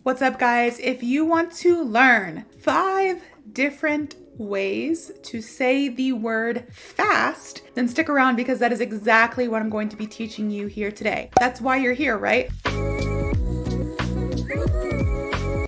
What's up, guys? If you want to learn 5 different ways to say the word fast, then stick around because that is exactly what I'm going to be teaching you here today. That's why you're here, right?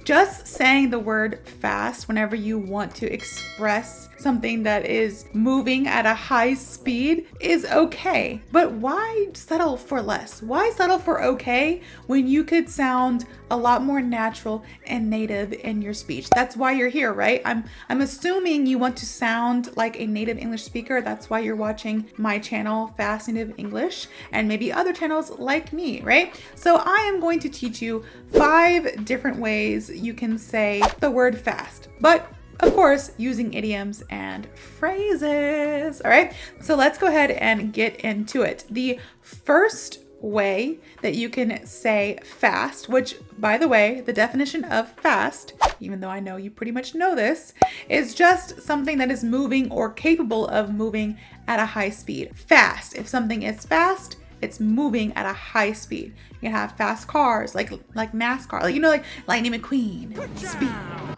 Just saying the word fast whenever you want to express something that is moving at a high speed is okay. But why settle for less? Why settle for okay when you could sound a lot more natural and native in your speech? That's why you're here, right? I'm assuming you want to sound like a native English speaker. That's why you're watching my channel, FasciNATIVE English, and maybe other channels like me, right? So I am going to teach you 5 different ways you can say the word fast, but of course, using idioms and phrases. All right, so let's go ahead and get into it. The first way that you can say fast, which, by the way, the definition of fast, even though I know you pretty much know this, is just something that is moving or capable of moving at a high speed. Fast. If something is fast, it's moving at a high speed. You can have fast cars, like NASCAR, like Lightning McQueen. Speed.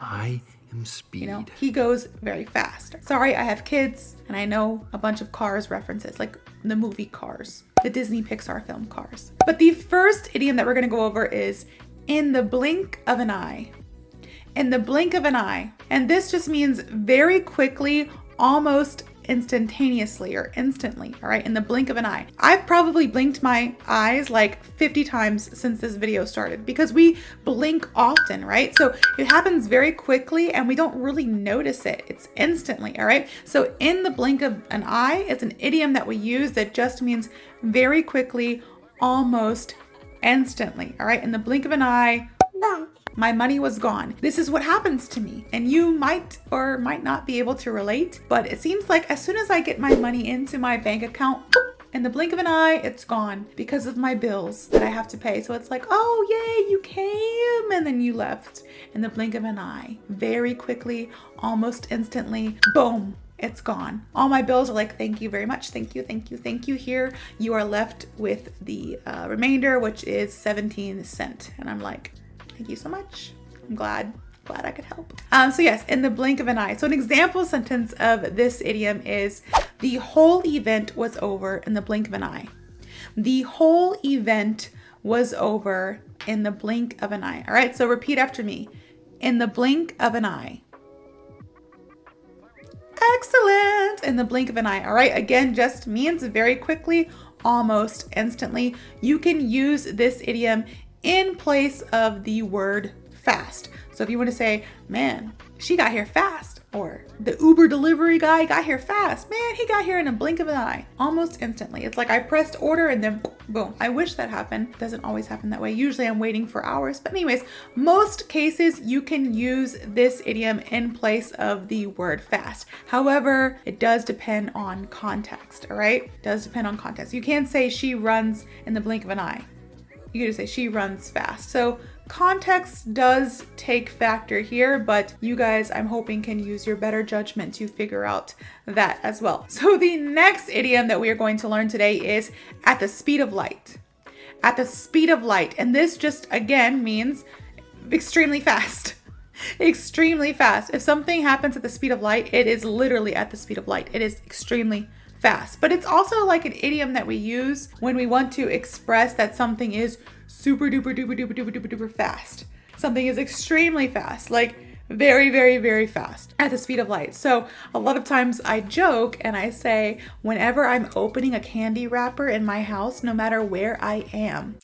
I am speed. You know, he goes very fast. Sorry, I have kids, and I know a bunch of Cars references, like the movie Cars, the Disney Pixar film Cars. But the first idiom that we're gonna go over is in the blink of an eye. In the blink of an eye. And this just means very quickly, almost instantaneously or instantly, all right, in the blink of an eye. I've probably blinked my eyes like 50 times since this video started because we blink often, right? So it happens very quickly and we don't really notice it. It's instantly, all right? So in the blink of an eye is an idiom that we use that just means very quickly, almost instantly, all right? In the blink of an eye, boom. My money was gone. This is what happens to me. And you might or might not be able to relate, but it seems like as soon as I get my money into my bank account, in the blink of an eye, it's gone because of my bills that I have to pay. So it's like, oh, yay, you came and then you left in the blink of an eye. Very quickly, almost instantly, boom. It's gone. All my bills are like, thank you very much. Thank you, thank you, thank you. Here you are left with the remainder, which is 17 cents. And I'm like, thank you so much. I'm glad I could help. So yes, in the blink of an eye. So an example sentence of this idiom is the whole event was over in the blink of an eye. The whole event was over in the blink of an eye. All right, so repeat after me. In the blink of an eye. Excellent. In the blink of an eye. All right, again, just means very quickly, almost instantly. You can use this idiom in place of the word fast. So if you want to say, man, she got here fast, or the Uber delivery guy got here fast. Man, he got here in a blink of an eye, almost instantly. It's like I pressed order and then boom. I wish that happened. It doesn't always happen that way. Usually I'm waiting for hours. But anyways, most cases you can use this idiom in place of the word fast. However, it does depend on context, all right? It does depend on context. You can't say she runs in the blink of an eye. You could just say she runs fast. So context does take factor here, but you guys, I'm hoping, can use your better judgment to figure out that as well. So the next idiom that we are going to learn today is at the speed of light. At the speed of light. And this just, again, means extremely fast. Extremely fast. If something happens at the speed of light, it is literally at the speed of light. It is extremely fast. But it's also like an idiom that we use when we want to express that something is super duper duper duper duper duper duper fast. Something is extremely fast, like very, very, very fast at the speed of light. So a lot of times I joke and I say, whenever I'm opening a candy wrapper in my house, no matter where I am,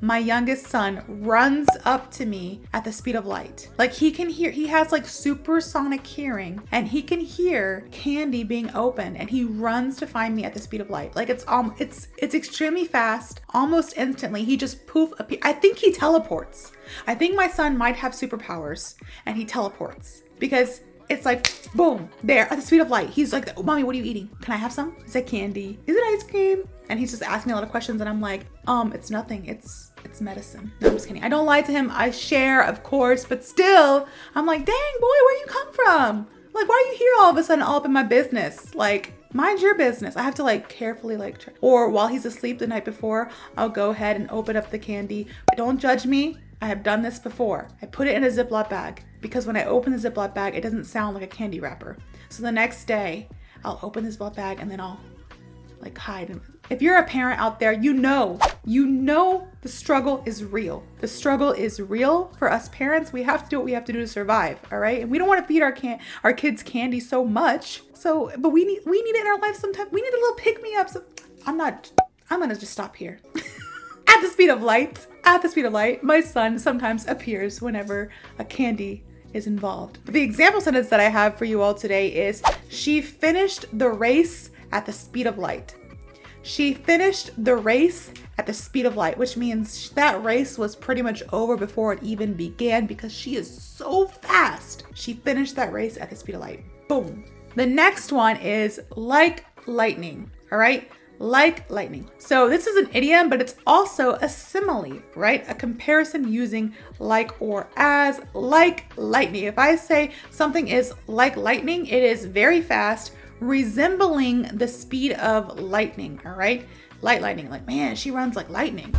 my youngest son runs up to me at the speed of light. Like he can hear, he has like supersonic hearing and he can hear candy being opened and he runs to find me at the speed of light. Like it's extremely fast, almost instantly. He just poof appear. I think he teleports. I think my son might have superpowers and he teleports because it's like, boom, there at the speed of light. He's like, Mommy, what are you eating? Can I have some? Is it candy? Is it ice cream? And he's just asking me a lot of questions and I'm like, it's nothing. It's medicine. No, I'm just kidding. I don't lie to him. I share, of course, but still, I'm like, dang boy, where you come from? Like, why are you here all of a sudden all up in my business? Like, Mind your business. I have to like carefully or while he's asleep the night before, I'll go ahead and open up the candy. But don't judge me. I have done this before. I put it in a Ziploc bag because when I open the Ziploc bag, it doesn't sound like a candy wrapper. So the next day I'll open the Ziploc bag and then I'll like hide. If you're a parent out there, you know the struggle is real. The struggle is real for us parents. We have to do what we have to do to survive, all right? And we don't want to feed our kids candy so much. But we need it in our life sometimes. We need a little pick-me-up. So I'm gonna just stop here. At the speed of light, my son sometimes appears whenever a candy is involved. The example sentence that I have for you all today is, she finished the race at the speed of light. She finished the race at the speed of light, which means that race was pretty much over before it even began because she is so fast. She finished that race at the speed of light. Boom. The next one is like lightning, all right? Like lightning. So this is an idiom, but it's also a simile, right? A comparison using like or as. Like lightning. If I say something is like lightning, it is very fast, resembling the speed of lightning, all right? Light lightning, like, man, she runs like lightning.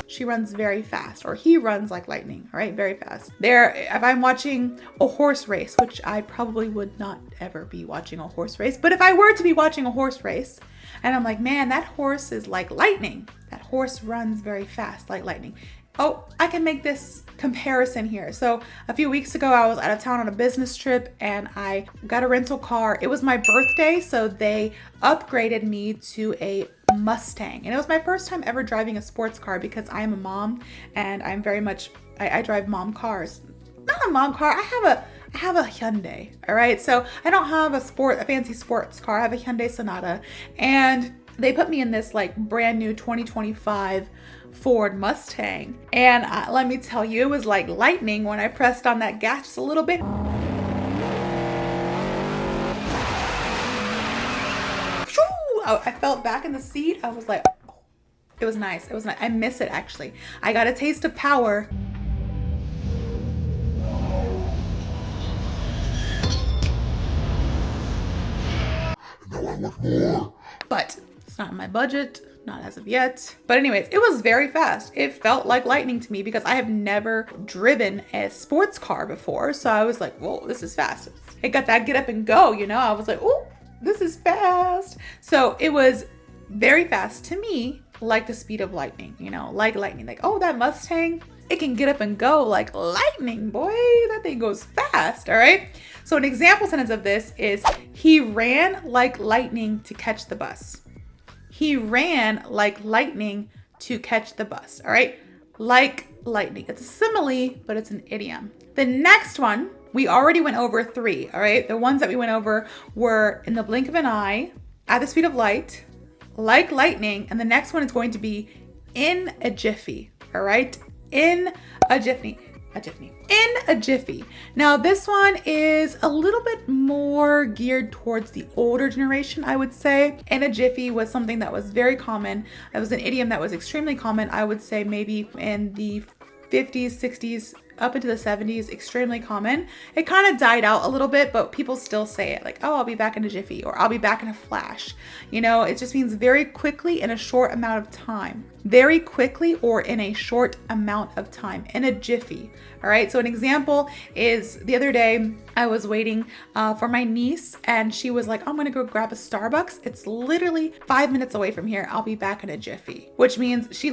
She runs very fast, or he runs like lightning, all right? Very fast. If I'm watching a horse race, which I probably would not ever be watching a horse race, but if I were to be watching a horse race and I'm like, man, that horse is like lightning. That horse runs very fast like lightning. Oh, I can make this comparison here. So a few weeks ago, I was out of town on a business trip and I got a rental car. It was my birthday, so they upgraded me to a Mustang. And it was my first time ever driving a sports car because I am a mom and I'm very much, I drive mom cars. Not a mom car, I have a Hyundai, all right? So I don't have a fancy sports car. I have a Hyundai Sonata. And they put me in this like brand new 2025 Ford Mustang. And let me tell you, it was like lightning when I pressed on that gas just a little bit. I felt back in the seat. I was like, oh, it was nice. It was nice. I miss it actually. I got a taste of power. Now I want more. But it's not in my budget. Not as of yet. But anyways, it was very fast. It felt like lightning to me because I have never driven a sports car before. So I was like, whoa, this is fast. It got that get up and go, you know? I was like, oh, this is fast. So it was very fast to me, like the speed of lightning, you know, like lightning. Like, oh, that Mustang, it can get up and go like lightning, boy. That thing goes fast, all right? So an example sentence of this is, he ran like lightning to catch the bus. He ran like lightning to catch the bus, all right? Like lightning. It's a simile, but it's an idiom. The next one, we already went over 3, all right? The ones that we went over were in the blink of an eye, at the speed of light, like lightning, and the next one is going to be in a jiffy, all right? In a jiffy. In a jiffy. Now this one is a little bit more geared towards the older generation, I would say. In a jiffy was something that was very common. It was an idiom that was extremely common, I would say maybe in the 50s, 60s, up into the 70s, extremely common. It kind of died out a little bit, but people still say it like, oh, I'll be back in a jiffy, or I'll be back in a flash. You know, it just means very quickly in a short amount of time. Very quickly or in a short amount of time, in a jiffy. All right, so an example is the other day I was waiting for my niece and she was like, I'm gonna go grab a Starbucks. It's literally 5 minutes away from here. I'll be back in a jiffy, which means she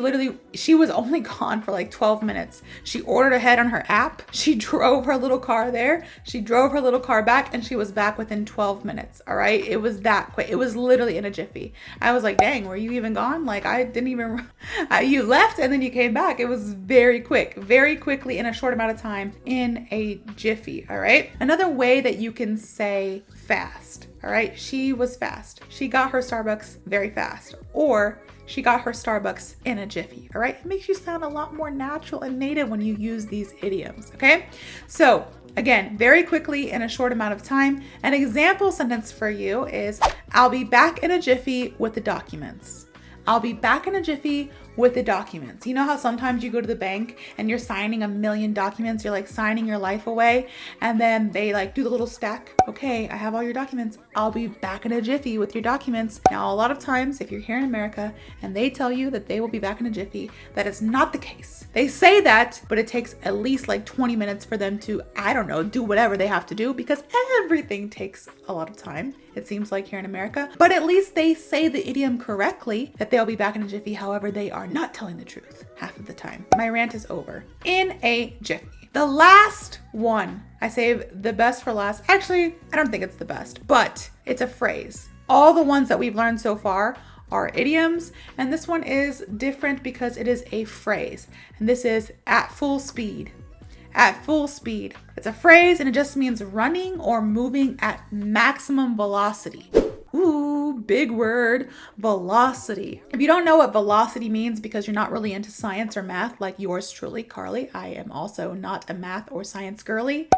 was only gone for like 12 minutes. She ordered ahead on her app. She drove her little car there. She drove her little car back and she was back within 12 minutes. All right, it was that quick. It was literally in a jiffy. I was like, dang, were you even gone? Like I didn't even, you left and then you came back. It was very quick, very quickly in a short amount of time, in a jiffy. All right. Another way that you can say fast. All right. She was fast. She got her Starbucks very fast, or she got her Starbucks in a jiffy. All right. It makes you sound a lot more natural and native when you use these idioms. Okay. So again, very quickly in a short amount of time. An example sentence for you is, I'll be back in a jiffy with the documents. I'll be back in a jiffy with the documents. You know how sometimes you go to the bank and you're signing a million documents, you're like signing your life away, and then they like do the little stack. Okay, I have all your documents. I'll be back in a jiffy with your documents. Now, a lot of times, if you're here in America and they tell you that they will be back in a jiffy, that is not the case. They say that, but it takes at least like 20 minutes for them to, I don't know, do whatever they have to do, because everything takes a lot of time, it seems like, here in America. But at least they say the idiom correctly, that they'll be back in a jiffy. However, they are not telling the truth half of the time. My rant is over. In a jiffy. The last one, I saved the best for last. Actually, I don't think it's the best, but it's a phrase. All the ones that we've learned so far are idioms, and this one is different because it is a phrase, and this is at full speed. At full speed. It's a phrase and it just means running or moving at maximum velocity. Ooh, big word, velocity. If you don't know what velocity means because you're not really into science or math like yours truly, Carly, I am also not a math or science girly,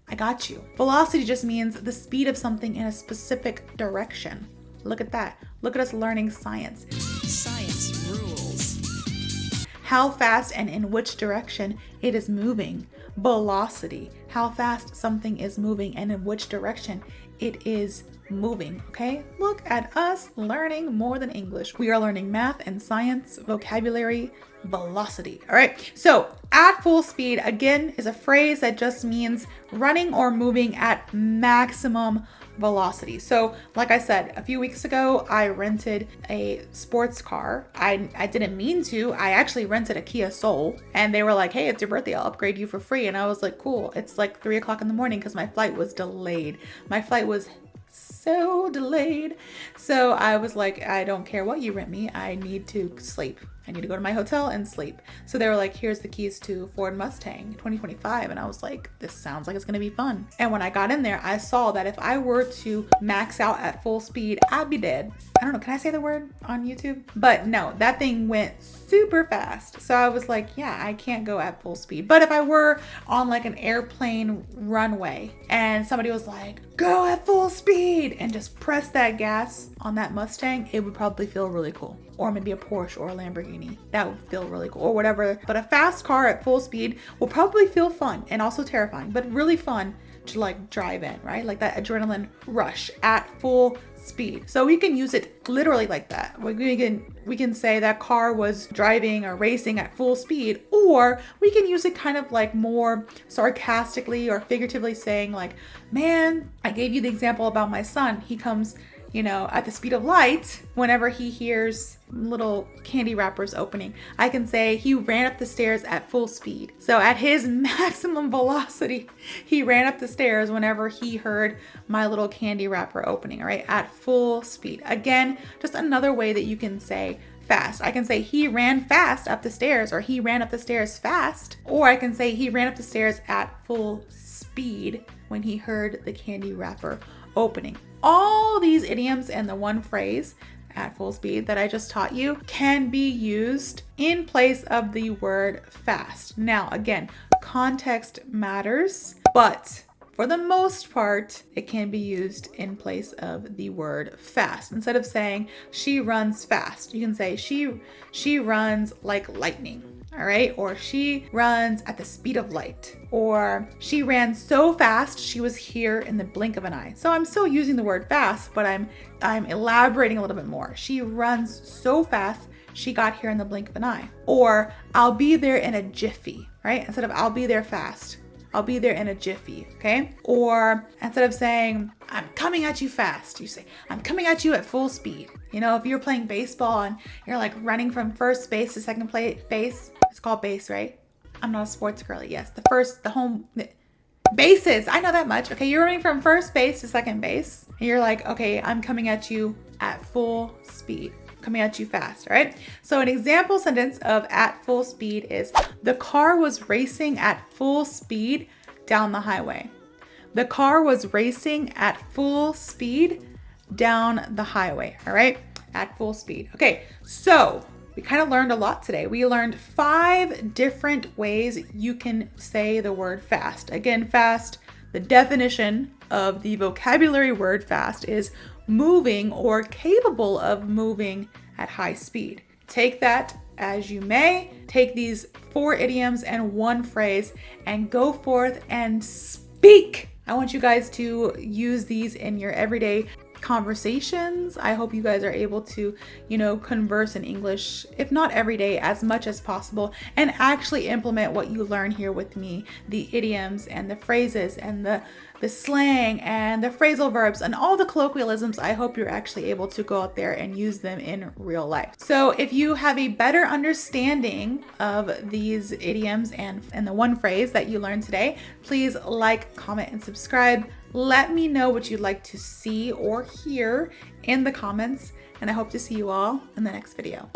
I got you. Velocity just means the speed of something in a specific direction. Look at that. Look at us learning science. Science rules. How fast and in which direction it is moving. Velocity. How fast something is moving and in which direction it is moving. Okay? Look at us learning more than English. We are learning math and science, vocabulary, velocity. All right. So at full speed, again, is a phrase that just means running or moving at maximum velocity. So like I said, a few weeks ago, I rented a sports car. I didn't mean to. I actually rented a Kia Soul, and they were like, hey, it's your birthday. I'll upgrade you for free. And I was like, cool. It's like 3:00 in the morning because my flight was delayed. My flight was so delayed. So I was like, I don't care what you rent me. I need to sleep. I need to go to my hotel and sleep. So they were like, here's the keys to Ford Mustang 2025. And I was like, this sounds like it's going to be fun. And when I got in there, I saw that if I were to max out at full speed, I'd be dead. I don't know. Can I say the word on YouTube? But no, that thing went super fast. So I was like, yeah, I can't go at full speed. But if I were on like an airplane runway and somebody was like, go at full speed and just press that gas on that Mustang, it would probably feel really cool. Or maybe a Porsche or a Lamborghini. That would feel really cool, or whatever. But a fast car at full speed will probably feel fun and also terrifying, but really fun to like drive in, right? Like that adrenaline rush at full speed. So we can use it literally like that. We can say that car was driving or racing at full speed, or we can use it kind of like more sarcastically or figuratively, saying like, man, I gave you the example about my son. He comes, you know, at the speed of light whenever he hears little candy wrappers opening. I can say he ran up the stairs at full speed. So at his maximum velocity, he ran up the stairs whenever he heard my little candy wrapper opening, all right? At full speed. Again, just another way that you can say fast. I can say he ran fast up the stairs, or he ran up the stairs fast, or I can say he ran up the stairs at full speed when he heard the candy wrapper opening. All these idioms and the one phrase at full speed that I just taught you can be used in place of the word fast. Now, again, context matters, but for the most part, it can be used in place of the word fast. Instead of saying she runs fast, you can say she runs like lightning. All right, or she runs at the speed of light, or she ran so fast she was here in the blink of an eye. So I'm still using the word fast, but I'm elaborating a little bit more. She runs so fast she got here in the blink of an eye. Or I'll be there in a jiffy, right? Instead of I'll be there fast, I'll be there in a jiffy, okay? Or instead of saying I'm coming at you fast, you say I'm coming at you at full speed. You know, if you're playing baseball and you're like running from first base to second base, it's called base, right? I'm not a sports girly. Yes, the home bases. I know that much. Okay, you're running from first base to second base. And you're like, okay, I'm coming at you at full speed. Coming at you fast, all right? So an example sentence of at full speed is the car was racing at full speed down the highway. The car was racing at full speed down the highway, all right? At full speed. Okay, so we kind of learned a lot today. We learned 5 different ways you can say the word fast. Again, fast, the definition of the vocabulary word fast is moving or capable of moving at high speed. Take that as you may. Take these 4 idioms and 1 phrase and go forth and speak. I want you guys to use these in your everyday conversations. I hope you guys are able to, converse in English, if not every day, as much as possible, and actually implement what you learn here with me, the idioms and the phrases and the slang and the phrasal verbs and all the colloquialisms. I hope you're actually able to go out there and use them in real life. So if you have a better understanding of these idioms and the one phrase that you learned today, please like, comment, and subscribe. Let me know what you'd like to see or hear in the comments, and I hope to see you all in the next video.